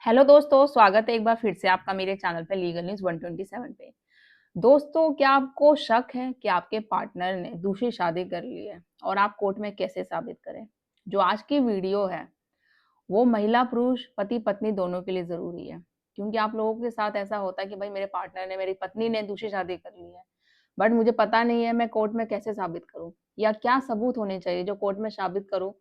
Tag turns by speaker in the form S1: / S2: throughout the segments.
S1: Hello दोस्तों, स्वागत है एक बार फिर से आपका मेरे चैनल पे लीगल न्यूज़ 127 पे। दोस्तों, क्या आपको शक है कि आपके पार्टनर ने दूसरी शादी कर ली है और आप कोर्ट में कैसे साबित करें? जो आज की वीडियो है, वो महिला पुरुष, पति-पत्नी दोनों के लिए ज़रूरी है। क्योंकि आप लोगों के साथ ऐसा होता है कि भाई मेरे पार्टनर ने, मेरी पत्नी ने दूसरी शादी कर ली है, बट मुझे पता नहीं है मैं कोर्ट में कैसे साबित करूँ? या क्या सबूत होने चाहिए जो कोर्ट में साबित करूँ,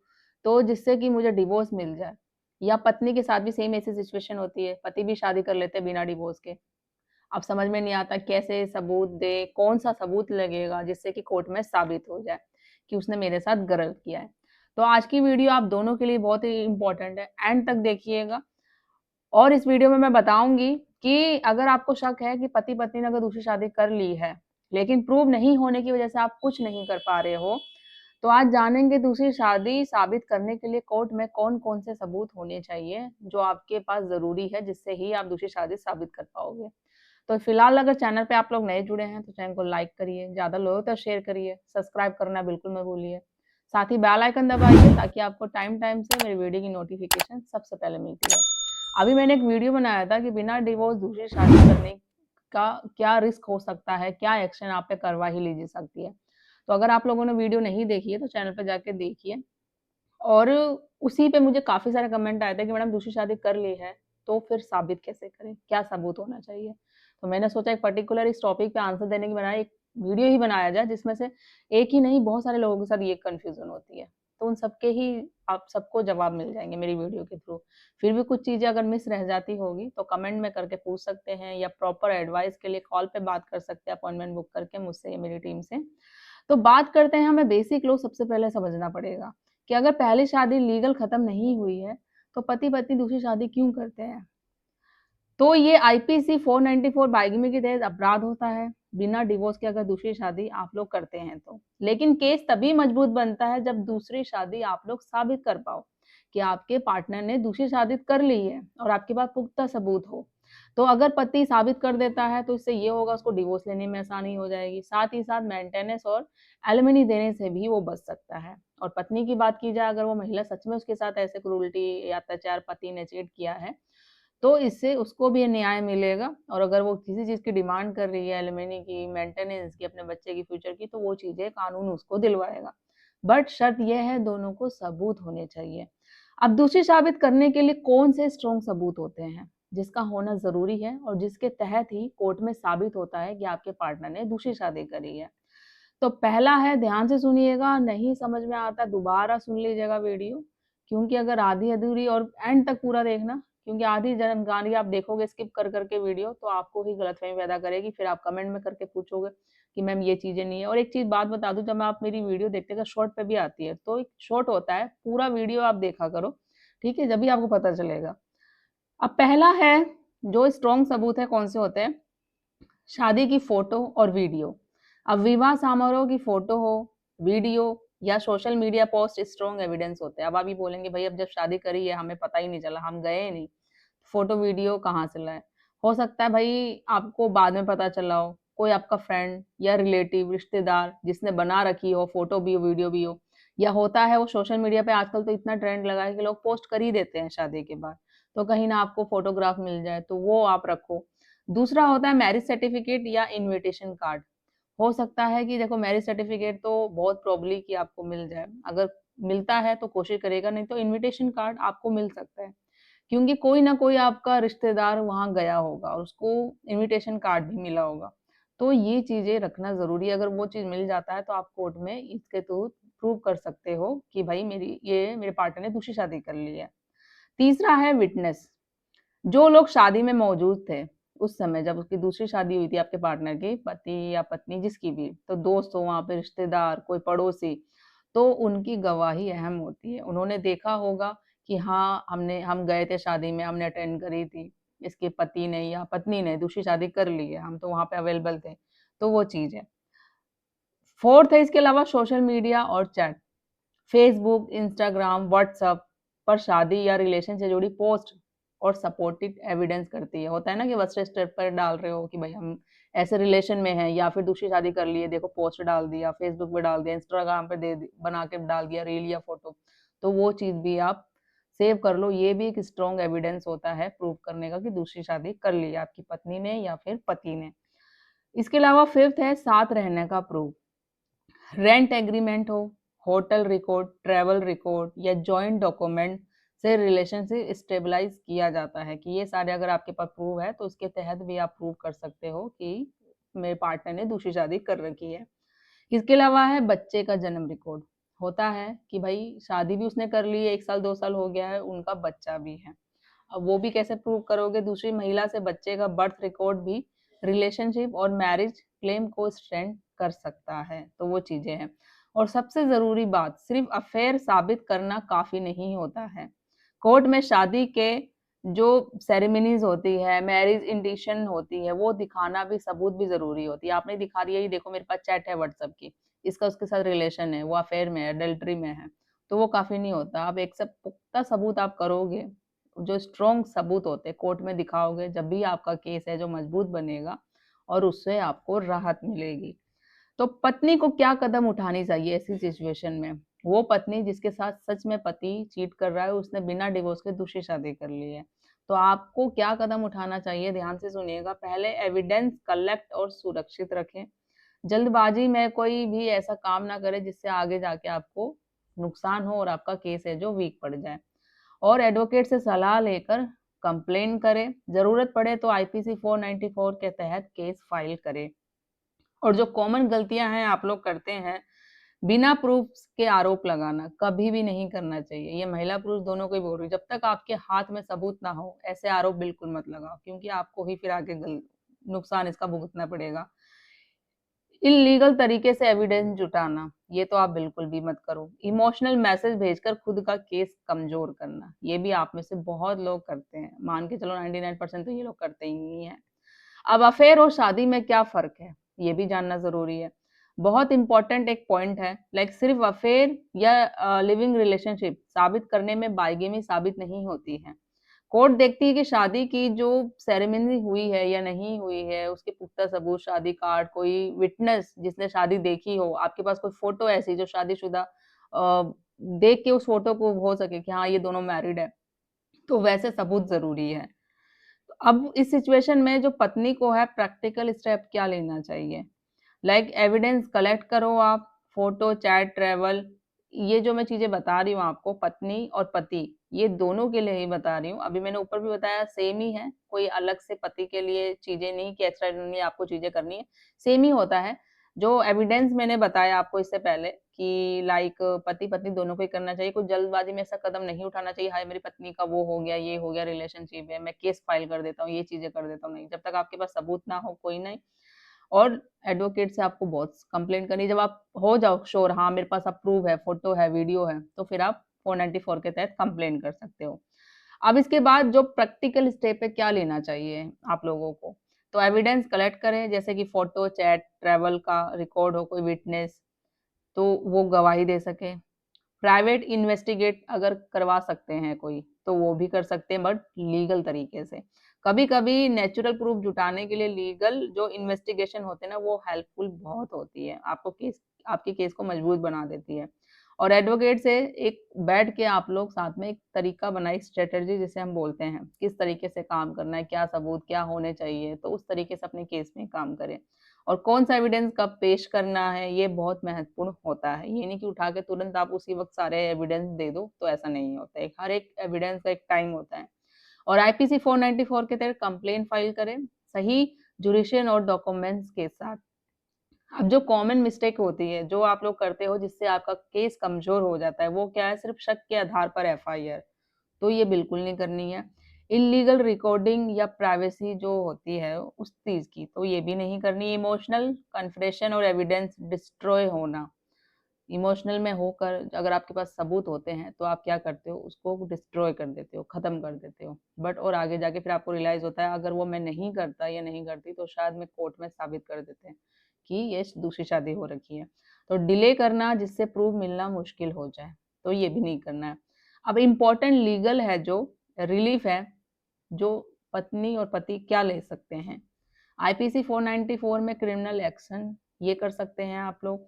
S1: तो जिससे कि मुझे डिवोर्स मिल जाए? या पत्नी के साथ भी सेम ऐसी सिचुएशन होती है, पति भी शादी कर लेते हैं बिना डिवोर्स के। अब समझ में नहीं आता कैसे सबूत दें, कौन-सा सबूत लगेगा जिससे कि कोर्ट में साबित हो जाए कि उसने मेरे साथ गलत किया है। तो आज की वीडियो आप दोनों के लिए बहुत ही इम्पोर्टेंट है, एंड तक देखिएगा। और इस वीडियो में मैं बताऊँगी कि अगर आपको शक है कि पति-पत्नी ने अगर दूसरी शादी कर ली है, लेकिन प्रूव नहीं होने की वजह से आप कुछ नहीं कर पा रहे हो, तो आज जानेंगे दूसरी शादी साबित करने के लिए कोर्ट में कौन-कौन से सबूत होने चाहिए, जो आपके पास ज़रूरी है, जिससे ही आप दूसरी शादी साबित कर पाओगे। तो फिलहाल अगर चैनल पे आप लोग नए जुड़े हैं, तो चैनल को लाइक करिए, ज़्यादा लोगों तक शेयर करिए, सब्सक्राइब करना बिल्कुल मत भूलिए। साथ ही बेल आइकन दबाइए ताकि आपको टाइम-टाइम से मेरी वीडियो की नोटिफ़िकेशन सबसे पहले मिलती है। अभी मैंने एक वीडियो बनाया था कि बिना डिवोर्स दूसरी शादी करने का क्या रिस्क हो सकता है, क्या एक्शन आप पे करवा ही ली जा सकती है। तो अगर आप लोगों ने वीडियो नहीं देखी है तो चैनल पे जाके देखिए। और उसी पे मुझे काफ़ी सारे कमेंट आए थे कि मैडम दूसरी शादी कर ली है, तो फिर साबित कैसे करें? क्या सबूत होना चाहिए? तो मैंने सोचा एक पर्टिकुलर इस टॉपिक पे आंसर देने की बजाय एक वीडियो ही बनाया जाए जिसमें से एक ही नहीं बहुत सारे लोगों के साथ ये कन्फ्यूज़न होती है। तो उन सबके ही आप सबको जवाब मिल जाएँगे मेरी वीडियो के थ्रू। फिर भी कुछ चीज़ें अगर मिस रह जाती होगी तो कमेंट में करके पूछ सकते हैं या प्रॉपर एडवाइस के लिए कॉल पे बात कर सकते हैं अपॉइंटमेंट बुक करके मुझसे या मेरी टीम से। तो बात करते हैं हमें बेसिक लॉ सबसे पहले समझना पड़ेगा कि अगर पहली शादी लीगल खत्म नहीं हुई है, तो पति-पत्नी दूसरी शादी क्यों करते हैं? तो ये आईपीसी 494 बाइगमी के तहत अपराध होता है, बिना डिवोर्स के अगर दूसरी शादी आप लोग करते हैं तो। लेकिन केस तभी मजबूत बनता है जब दूसरी शादी आप लोग साबित कर पाओ कि आपके पार्टनर ने दूसरी शादी कर ली है और आपके पास पुख्ता सबूत हो। तो अगर पति साबित कर देता है तो इससे ये होगा उसको डिवोर्स लेने में आसानी हो जाएगी, साथ ही साथ मेंटेनेंस और एलिमनी देने से भी वो बच सकता है। और पत्नी की बात की जाए, अगर वो महिला सच में उसके साथ ऐसे क्रूरटी या अत्याचार पति ने चीट किया है, तो इससे उसको भी न्याय मिलेगा। और अगर वो किसी चीज़ की डिमांड कर रही है एलिमनी की, मेंटेनेंस की, अपने बच्चे की, फ्यूचर की, तो वो चीज़ें कानून उसको दिलवाएगा। बट शर्त ये है दोनों को सबूत होने चाहिए। अब दूसरी साबित करने के लिए कौन से स्ट्रॉन्ग सबूत होते हैं, जिसका होना ज़रूरी है और जिसके तहत ही कोर्ट में साबित होता है कि आपके पार्टनर ने दूसरी शादी करी है। तो पहला है, ध्यान से सुनिएगा, नहीं समझ में आता दोबारा सुन लीजिएगा वीडियो, क्योंकि अगर आधी-अधूरी और एंड तक पूरा देखना, क्योंकि आधी जानकारी आप देखोगे स्किप कर कर के वीडियो तो आपको ही गलतफ़हमी पैदा करेगी, फिर आप कमेंट में करके पूछोगे कि मैम ये चीज़ें नहीं है। और एक चीज़ बात बता दूँ, जब आप मेरी वीडियो देखते हैं शॉर्ट पे भी आती है, तो एक शॉर्ट होता है, पूरा वीडियो आप देखा करो, ठीक है? जभी आपको पता चलेगा। अब पहला है, जो स्ट्रॉन्ग सबूत है कौन से होते हैं? शादी की फ़ोटो और वीडियो। अब विवाह समारोह की फ़ोटो हो, वीडियो या social media post strong evidence होते हैं। अब आप ये बोलेंगे भई अब जब शादी करी है हमें पता ही नहीं चला, हम गए ही नहीं, फ़ोटो वीडियो कहाँ से लाएँ? हो सकता है भई आपको बाद में पता चला हो, कोई आपका फ्रेंड या रिलेटिव, रिश्तेदार जिसने बना रखी हो, फ़ोटो भी हो, वीडियो भी हो, या होता है वो सोशल मीडिया पे आजकल तो इतना ट्रेंड लगा है कि लोग पोस्ट कर ही देते हैं शादी के बाद। तो कहीं न आपको फ़ोटोग्राफ मिल जाए, तो वो आप रखो। दूसरा होता है मैरिज सर्टिफिकेट या इन्विटेशन कार्ड। हो सकता है कि देखो मैरिज सर्टिफिकेट तो बहुत प्रोबेबली कि आपको मिल जाए। अगर मिलता है तो कोशिश करिएगा, नहीं तो इन्विटेशन कार्ड आपको मिल सकता है। क्योंकि कोई ना कोई आपका रिश्तेदार वहाँ गया होगा और उसको इन्विटेशन कार्ड भी मिला होगा। तो ये चीज़ें रखना ज़रूरी है। अगर वो चीज़ मिल जाता है तो आप कोर्ट में इसके थ्रू प्रूव कर सकते हो कि भाई मेरे पार्टनर ने दूसरी शादी कर ली है। तीसरा है विटनेस। जो लोग शादी में मौजूद थे, उस समय जब उसकी दूसरी शादी हुई थी आपके पार्टनर की, पति या पत्नी जिसकी भी, तो दोस्त हो वहाँ पे, रिश्तेदार, कोई पड़ोसी, तो उनकी गवाही अहम होती है। उन्होंने देखा होगा कि हाँ, हम गए थे शादी में, हमने अटेंड करी थी, इसके पति ने या पत्नी ने दूसरी शादी कर ली है, हम तो वहाँ पे अवेलेबल थे, तो वो चीज़ है। 4th है इसके अलावा सोशल मीडिया और चैट। फेसबुक, इंस्टाग्राम, व्हाट्सएप पर शादी या रिलेशन से जुड़ी पोस्ट और सपोर्टेड एविडेंस करती है। होता है ना कि व्हाट्सएप स्टेटस पर डाल रहे हो कि भाई हम ऐसे रिलेशन में हैं या फिर दूसरी शादी कर ली है, देखो पोस्ट डाल दिया, फेसबुक पे डाल दिया, इंस्टाग्राम पे दे दी बना के डाल दिया रील या फ़ोटो। तो वो चीज़ भी आप सेव कर लो, ये भी एक स्ट्रॉन्ग एविडेंस होता है प्रूव करने का कि दूसरी शादी कर ली है आपकी पत्नी ने या फिर पति ने। इसके अलावा फिफ्थ है साथ रहने का प्रूफ। रेंट एग्रीमेंट हो, होटल रिकॉर्ड, ट्रैवल रिकॉर्ड या जॉइंट डॉक्यूमेंट से रिलेशनशिप स्टेबलाइज किया जाता है कि ये सारे अगर आपके पास प्रूफ है तो उसके तहत भी आप प्रूव कर सकते हो कि मेरे पार्टनर ने दूसरी शादी कर रखी है। इसके अलावा है बच्चे का जन्म रिकॉर्ड। होता है कि भाई शादी भी उसने कर ली है, 1 साल 2 साल हो गया है, उनका बच्चा भी है। अब वो भी कैसे प्रूव करोगे? दूसरी महिला से बच्चे का बर्थ रिकॉर्ड भी रिलेशनशिप और मैरिज क्लेम को स्ट्रेंथ कर सकता है। तो वो चीजें हैं। और सबसे जरूरी बात, सिर्फ अफेयर साबित करना काफी नहीं होता है। कोर्ट में शादी के जो सेरेमनीज होती है, मैरिज इंडिशन होती है, वो दिखाना भी, सबूत भी जरूरी होती है। आपने दिखा दिया, ये देखो मेरे पास चैट है व्हाट्सएप की, इसका उसके साथ रिलेशन है, वो अफेयर में है, अडल्ट्री में है, तो वो काफी नहीं होता। अब एक सब पुख्ता सबूत आप करोगे, जो स्ट्रॉन्ग सबूत होते हैं कोर्ट में दिखाओगे, जब भी आपका केस है जो मजबूत बनेगा और उससे आपको राहत मिलेगी। तो पत्नी को क्या कदम उठानी चाहिए ऐसी सिचुएशन में? वो पत्नी जिसके साथ सच में पति चीट कर रहा है, उसने बिना डिवोर्स के दूसरी शादी कर ली है, तो आपको क्या कदम उठाना चाहिए? ध्यान से सुनिएगा। पहले एविडेंस कलेक्ट और सुरक्षित रखें। जल्दबाजी में कोई भी ऐसा काम ना करे जिससे आगे जाके आपको नुकसान हो और आपका केस है जो वीक पड़ जाए। और एडवोकेट से सलाह लेकर कंप्लेन करें। जरूरत पड़े तो आईपीसी 494 के तहत केस फाइल करें। और जो कॉमन गलतियां हैं आप लोग करते हैं, बिना प्रूफ के आरोप लगाना कभी भी नहीं करना चाहिए। ये महिला पुरुष दोनों को ही बोल रही हूँ, जब तक आपके हाथ में सबूत ना हो ऐसे आरोप बिल्कुल मत लगाओ, क्योंकि आपको ही फिर आगे नुकसान इसका भुगतना पड़ेगा। इलीगल तरीके से एविडेंस जुटाना, ये तो आप बिल्कुल भी मत करो। इमोशनल मैसेज भेजकर खुद का केस कमजोर करना, ये भी आप में से बहुत लोग करते हैं। मान के चलो 99% तो ये लोग करते ही नहीं है। अब अफेयर और शादी में क्या फर्क है, ये भी जानना जरूरी है। बहुत इंपॉर्टेंट एक पॉइंट है, लाइक सिर्फ अफेयर या लिविंग रिलेशनशिप साबित करने में बाइगेमी साबित नहीं होती है। कोर्ट देखती है कि शादी की जो सेरेमनी हुई है या नहीं हुई है, उसके पुख्ता सबूत, शादी कार्ड, कोई विटनेस जिसने शादी देखी हो, आपके पास कोई फोटो ऐसी जो शादीशुदा देख के उस फोटो को हो सके कि हाँ ये दोनों मैरिड है, तो वैसे सबूत जरूरी है। तो अब इस सिचुएशन में जो पत्नी को है, प्रैक्टिकल स्टेप क्या लेना चाहिए? लाइक एविडेंस कलेक्ट करो आप, फोटो, चैट, ट्रेवल, ये जो मैं चीजें बता रही हूँ आपको, पत्नी और पति ये दोनों के लिए ही बता रही हूँ। अभी मैंने ऊपर भी बताया सेम ही है, कोई अलग से पति के लिए चीजें नहीं कि एक्स्ट्रा आपको चीजें करनी है, सेम ही होता है। जो एविडेंस मैंने बताया आपको इससे पहले कि लाइक पति पत्नी दोनों को ही करना चाहिए। कुछ जल्दबाजी में ऐसा कदम नहीं उठाना चाहिए, हाय मेरी पत्नी का वो हो गया, ये हो गया, रिलेशनशिप है, मैं केस फाइल कर देता हूँ, ये चीजें कर देता हूँ, नहीं। जब तक आपके पास सबूत ना हो कोई नहीं। और एडवोकेट से आपको बहुत कंप्लेंट करनी, जब आप हो जाओ श्योर हाँ मेरे पास अप्रूव है, फोटो है, वीडियो है, तो फिर आप 494 के तहत कंप्लेंट कर सकते हो। अब इसके बाद जो प्रैक्टिकल स्टेप है, क्या लेना चाहिए आप लोगों को? तो एविडेंस कलेक्ट करें, जैसे कि फोटो, चैट, ट्रैवल का रिकॉर्ड हो, कोई विटनेस तो वो गवाही दे सके। प्राइवेट इन्वेस्टिगेट अगर करवा सकते हैं कोई तो वो भी कर सकते हैं, बट लीगल तरीके से। कभी कभी नेचुरल प्रूफ जुटाने के लिए लीगल जो इन्वेस्टिगेशन होते हैं ना, वो हेल्पफुल बहुत होती है, आपको केस, आपके केस को मजबूत बना देती है। और एडवोकेट से एक बैठ के आप लोग साथ में एक तरीका बनाए, स्ट्रेटेजी जिसे हम बोलते हैं, किस तरीके से काम करना है, क्या सबूत क्या होने चाहिए, तो उस तरीके से अपने केस में काम करें। और कौन सा एविडेंस कब पेश करना है, ये बहुत महत्वपूर्ण होता है। ये नहीं कि उठा के तुरंत आप उसी वक्त सारे एविडेंस दे दो, तो ऐसा नहीं होता है। हर एक एविडेंस का एक टाइम होता है। और आईपीसी 494 के तहत कंप्लेन फाइल करें, सही जुडिशियल और डॉक्यूमेंट्स के साथ। अब जो कॉमन मिस्टेक होती है, जो आप लोग करते हो जिससे आपका केस कमजोर हो जाता है, वो क्या है? सिर्फ शक के आधार पर एफआईआर, तो ये बिल्कुल नहीं करनी है। इलीगल रिकॉर्डिंग या प्राइवेसी जो होती है उस चीज की, तो ये भी नहीं करनी। इमोशनल कन्फेशन और एविडेंस डिस्ट्रॉय होना, इमोशनल में होकर अगर आपके पास सबूत होते हैं तो आप क्या करते हो? उसको डिस्ट्रॉय कर देते हो, खत्म कर देते हो। बट और आगे जाके फिर आपको रियलाइज होता है अगर वो मैं नहीं करता या नहीं करती तो शायद मैं कोर्ट में साबित कर देते हैं कि ये दूसरी शादी हो रखी है। तो डिले करना जिससे प्रूफ मिलना मुश्किल हो जाए, तो ये भी नहीं करना है। अब इम्पोर्टेंट लीगल है जो रिलीफ है, जो पत्नी और पति क्या ले सकते हैं। आईपीसी 494 में क्रिमिनल एक्शन ये कर सकते हैं आप लोग।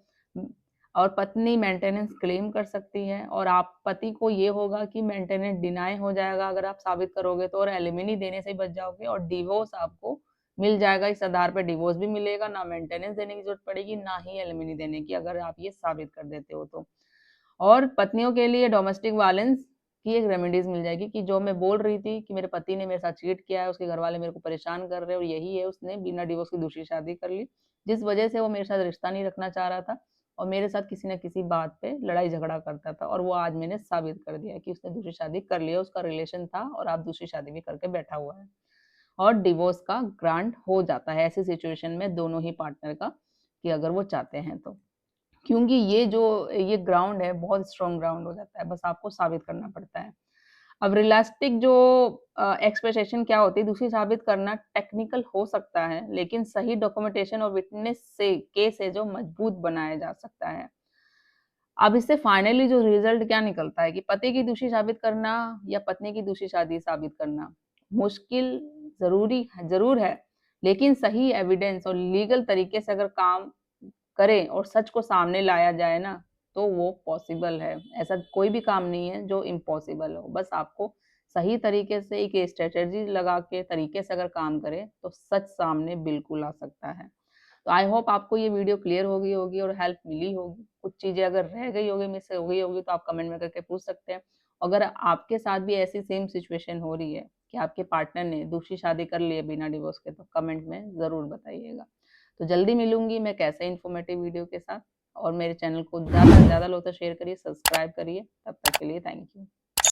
S1: और पत्नी मेंटेनेंस क्लेम कर सकती है और आप पति को ये होगा कि मेंटेनेंस डिनाई हो जाएगा अगर आप साबित करोगे तो, और एलिमनी देने से ही बच जाओगे और डिवोर्स आपको मिल जाएगा। इस आधार पे डिवोर्स भी मिलेगा, ना मेंटेनेंस देने की जरूरत पड़ेगी, ना ही एलिमनी देने की, अगर आप ये साबित कर देते हो तो। और पत्नियों के लिए डोमेस्टिक वायलेंस की एक रेमेडीज मिल जाएगी कि जो मैं बोल रही थी कि मेरे पति ने मेरे साथ चीट किया है, उसके घर वाले मेरे को परेशान कर रहे हैं, और यही है, उसने बिना डिवोर्स की दूसरी शादी कर ली, जिस वजह से वो मेरे साथ रिश्ता नहीं रखना चाह रहा था और मेरे साथ किसी न किसी बात पे लड़ाई झगड़ा करता था, और वो आज मैंने साबित कर दिया कि उसने दूसरी शादी कर ली है, उसका रिलेशन था और आप दूसरी शादी भी करके बैठा हुआ है, और डिवोर्स का ग्रांट हो जाता है ऐसी सिचुएशन में दोनों ही पार्टनर का, कि अगर वो चाहते हैं तो। क्योंकि ये ग्राउंड है, बहुत स्ट्रॉन्ग ग्राउंड हो जाता है, बस आपको साबित करना पड़ता है। अब रियलिस्टिक जो एक्सपेक्टेशन क्या होती है, दूसरी साबित करना टेक्निकल हो सकता है, लेकिन सही डॉक्यूमेंटेशन और विटनेस से केस है जो मजबूत बनाया जा सकता है। अब इससे फाइनली जो रिजल्ट क्या निकलता है कि पति की दूसरी साबित करना या पत्नी की दूसरी शादी साबित करना मुश्किल जरूर है, लेकिन सही एविडेंस और लीगल तरीके से अगर काम करें और सच को सामने लाया जाए ना, तो वो पॉसिबल है। ऐसा कोई भी काम नहीं है जो इम्पॉसिबल हो, बस आपको सही तरीके से एक स्ट्रेटेजी लगा के तरीके से अगर काम करें तो सच सामने बिल्कुल आ सकता है। तो आई होप आपको ये वीडियो क्लियर हो गई होगी और हेल्प मिली होगी। कुछ चीज़ें अगर रह गई होगी, मिस हो गई होगी, तो आप कमेंट में करके पूछ सकते हैं। अगर आपके साथ भी ऐसी सेम सिचुएशन हो रही है कि आपके पार्टनर ने दूसरी शादी कर ली है बिना डिवोर्स के, तो कमेंट में ज़रूर बताइएगा। तो जल्दी मिलूंगी मैं कैसे इन्फॉर्मेटिव वीडियो के साथ, और मेरे चैनल को ज़्यादा से ज़्यादा लोग तो शेयर करिए, सब्सक्राइब करिए। तब तक के लिए थैंक यू।